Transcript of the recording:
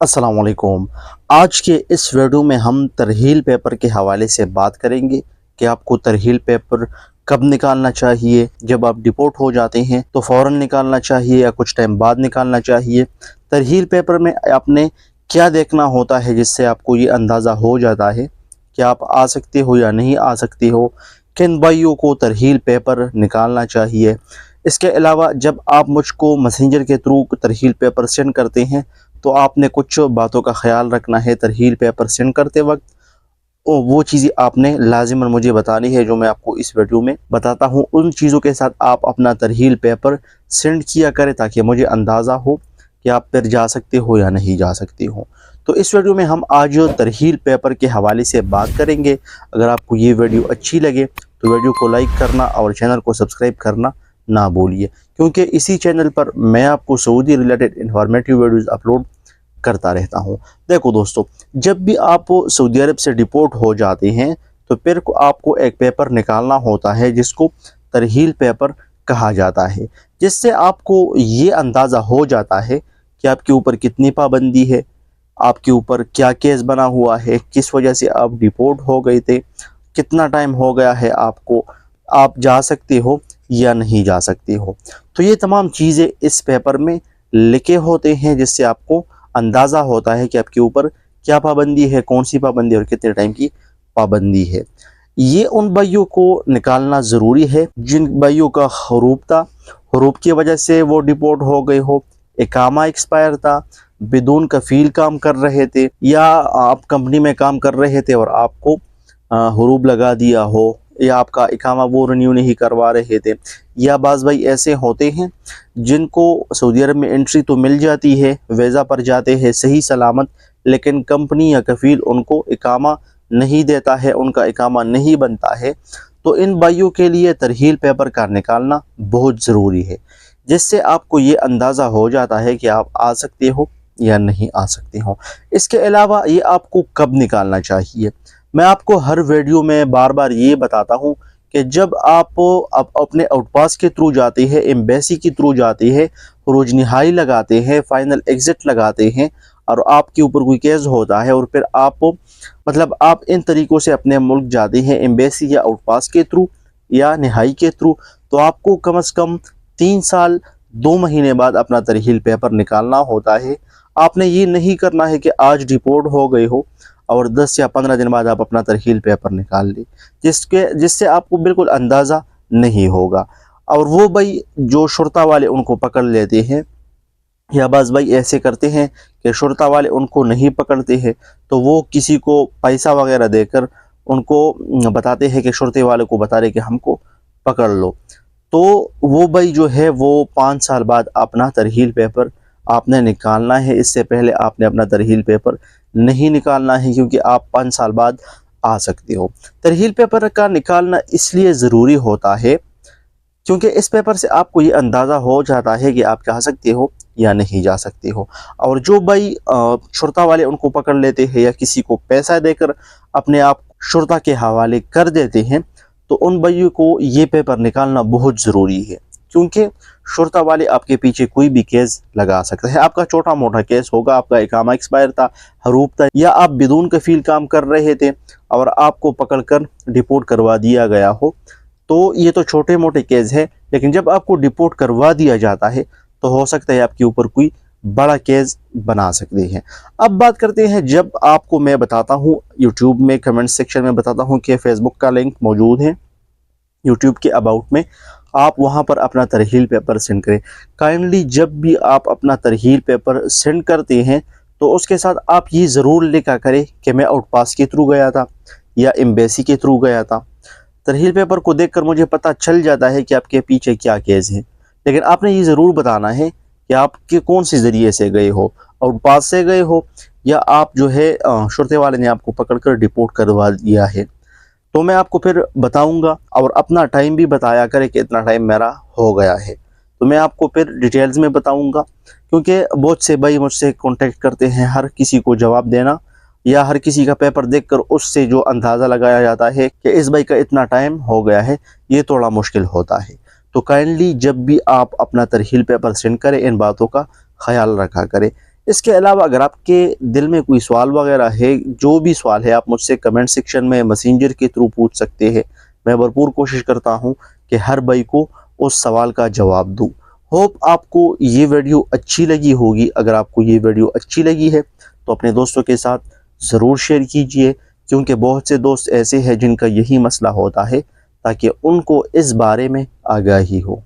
अस्सलाम वालेकुम। आज के इस वीडियो में हम तरहील पेपर के हवाले से बात करेंगे कि आपको तरहील पेपर कब निकालना चाहिए। जब आप डिपोर्ट हो जाते हैं तो फ़ौरन निकालना चाहिए या कुछ टाइम बाद निकालना चाहिए। तरहील पेपर में आपने क्या देखना होता है जिससे आपको ये अंदाज़ा हो जाता है कि आप आ सकते हो या नहीं आ सकते हो, किन भाइयों को तरहील पेपर निकालना चाहिए। इसके अलावा जब आप मुझको मैसेंजर के थ्रू तरहील पेपर सेंड करते हैं तो आपने कुछ बातों का ख्याल रखना है तरहील पेपर सेंड करते वक्त। वो चीज़ें आपने लाजिमन मुझे बतानी है जो मैं आपको इस वीडियो में बताता हूँ। उन चीज़ों के साथ आप अपना तरहील पेपर सेंड किया करें ताकि मुझे अंदाज़ा हो कि आप फिर जा सकते हो या नहीं जा सकते हो। तो इस वीडियो में हम आज तरहील पेपर के हवाले से बात करेंगे। अगर आपको ये वीडियो अच्छी लगे तो वीडियो को लाइक करना और चैनल को सब्सक्राइब करना ना भूलिए, क्योंकि इसी चैनल पर मैं आपको Saudi related informative videos upload करता रहता हूं। देखो दोस्तों, जब भी आप सऊदी अरब से डिपोर्ट हो जाते हैं तो फिर आपको एक पेपर निकालना होता है जिसको तरहील पेपर कहा जाता है, जिससे आपको ये अंदाज़ा हो जाता है कि आपके ऊपर कितनी पाबंदी है, आपके ऊपर क्या केस बना हुआ है, किस वजह से आप डिपोर्ट हो गए थे, कितना टाइम हो गया है आपको, आप जा सकते हो या नहीं जा सकते हो। तो ये तमाम चीज़ें इस पेपर में लिखे होते हैं जिससे आपको अंदाज़ा होता है कि आपके ऊपर क्या पाबंदी है, कौन सी पाबंदी और कितने टाइम की पाबंदी है। ये उन भाइयों को निकालना ज़रूरी है जिन भाइयों का हरूब था, हरूब की वजह से वो डिपोर्ट हो गए हो, इकामा एक्सपायर था, बिदून कफील काम कर रहे थे, या आप कंपनी में काम कर रहे थे और आपको हरूब लगा दिया हो, या आपका इकामा वो रिन्यू नहीं करवा रहे थे। या बाज़ भाई ऐसे होते हैं जिनको सऊदी अरब में एंट्री तो मिल जाती है, वीज़ा पर जाते हैं सही सलामत, लेकिन कंपनी या कफ़ील उनको इकामा नहीं देता है, उनका इकामा नहीं बनता है। तो इन भाइयों के लिए तरहील पेपर का निकालना बहुत ज़रूरी है, जिससे आपको ये अंदाज़ा हो जाता है कि आप आ सकते हो या नहीं आ सकते हो। इसके अलावा ये आपको कब निकालना चाहिए, मैं आपको हर वीडियो में बार बार ये बताता हूँ कि जब आप अपने आउटपास के थ्रू जाते हैं, एम्बेसी के थ्रू जाते हैं, रोज निहाई लगाते हैं, फाइनल एग्जिट लगाते हैं और आपके ऊपर कोई केस होता है और फिर आप इन तरीक़ों से अपने मुल्क जाते हैं, एम्बेसी या आउटपास के थ्रू या निहाई के थ्रू, तो आपको कम से कम 3 साल 2 महीने बाद अपना तरहील पेपर निकालना होता है। आपने ये नहीं करना है कि आज डिपोर्ट हो गए हो और 10 या 15 दिन बाद आप अपना तरहील पेपर निकाल लें, जिससे आपको बिल्कुल अंदाज़ा नहीं होगा। और वो भाई जो शुरता वाले उनको पकड़ लेते हैं, या बाज़ भाई ऐसे करते हैं कि शुरता वाले उनको नहीं पकड़ते हैं तो वो किसी को पैसा वगैरह देकर उनको बताते हैं कि शुरते वाले को बता रहे कि हमको पकड़ लो। तो वो भाई जो है वो 5 साल बाद अपना तरहील पेपर आपने निकालना है। इससे पहले आपने अपना तरहील पेपर नहीं निकालना है, क्योंकि आप 5 साल बाद आ सकते हो। तरहील पेपर का निकालना इसलिए ज़रूरी होता है क्योंकि इस पेपर से आपको ये अंदाज़ा हो जाता है कि आप जा सकते हो या नहीं जा सकते हो। और जो भाई शुरता वाले उनको पकड़ लेते हैं या किसी को पैसा देकर अपने आप शुरता के हवाले कर देते हैं, तो उन भाइयों को ये पेपर निकालना बहुत ज़रूरी है, क्योंकि शुरता वाले आपके पीछे कोई भी केस लगा सकते हैं। आपका छोटा मोटा केस होगा, आपका इकामा एक्सपायर था, हरूब था, या आप बिदून कफील काम कर रहे थे और आपको पकड़कर डिपोर्ट करवा दिया गया हो, तो ये तो छोटे मोटे केस है। लेकिन जब आपको डिपोर्ट करवा दिया जाता है तो हो सकता है आपके ऊपर कोई बड़ा केस बना सकते हैं। अब बात करते हैं, जब आपको मैं बताता हूँ यूट्यूब में कमेंट सेक्शन में बताता हूँ कि फेसबुक का लिंक मौजूद है यूट्यूब के अबाउट में, आप वहां पर अपना तरहील पेपर सेंड करें। काइंडली जब भी आप अपना तरहील पेपर सेंड करते हैं तो उसके साथ आप ये ज़रूर लिखा करें कि मैं आउटपास के थ्रू गया था या एम्बेसी के थ्रू गया था। तरहील पेपर को देखकर मुझे पता चल जाता है कि आपके पीछे क्या केस है, लेकिन आपने ये ज़रूर बताना है कि आप कौन से ज़रिए से गए हो, आउटपास से गए हो या आप जो है शुरते वाले ने आपको पकड़कर डिपोर्ट करवा दिया है। तो मैं आपको फिर बताऊंगा और अपना टाइम भी बताया करें कि इतना टाइम मेरा हो गया है, तो मैं आपको फिर डिटेल्स में बताऊंगा। क्योंकि बहुत से भाई मुझसे कांटेक्ट करते हैं, हर किसी को जवाब देना या हर किसी का पेपर देखकर उससे जो अंदाज़ा लगाया जाता है कि इस भाई का इतना टाइम हो गया है, ये थोड़ा मुश्किल होता है। तो काइंडली जब भी आप अपना तरहील पेपर सेंड करें इन बातों का ख्याल रखा करें। اس کے علاوہ اگر آپ کے دل میں کوئی سوال وغیرہ ہے، جو بھی سوال ہے آپ مجھ سے کمنٹ سیکشن میں میسنجر کے تھرو پوچھ سکتے ہیں۔ میں بھرپور کوشش کرتا ہوں کہ ہر بھائی کو اس سوال کا جواب دوں۔ ہوپ آپ کو یہ ویڈیو اچھی لگی ہوگی۔ اگر آپ کو یہ ویڈیو اچھی لگی ہے تو اپنے دوستوں کے ساتھ ضرور شیئر کیجئے، کیونکہ بہت سے دوست ایسے ہیں جن کا یہی مسئلہ ہوتا ہے، تاکہ ان کو اس بارے میں آگاہی ہو۔